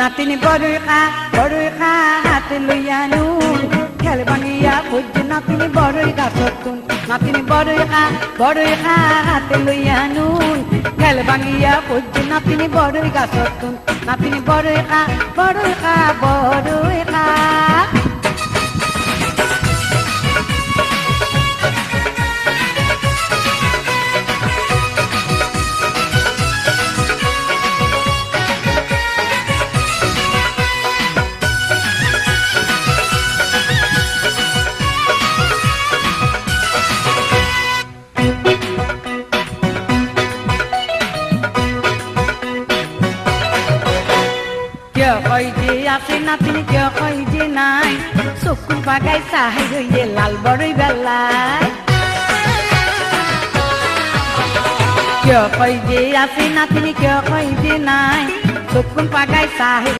নাতিনি বড়ই খা হাতে লইয়া নুন খেল ভাঙিয়া খুঁজছে নাতিনি বড়ই গাছত তুন নাতিনি বড়ই খা হাতে লইয়া নুন খেল ভাঙিয়া খুঁজছে নাতিনি বড়ই গাছত তুন নাতিনি বড়ই খা বড়ই খা কিয় কই যে আছে নাতিনি কিয় কই যে নাই চকু বাগাই চাহি রইয়ে লাল বড়ই বেলায় কিয় কই যে আছে নাতিনি কিয় কই যে নাই চকু বাগাই চাহি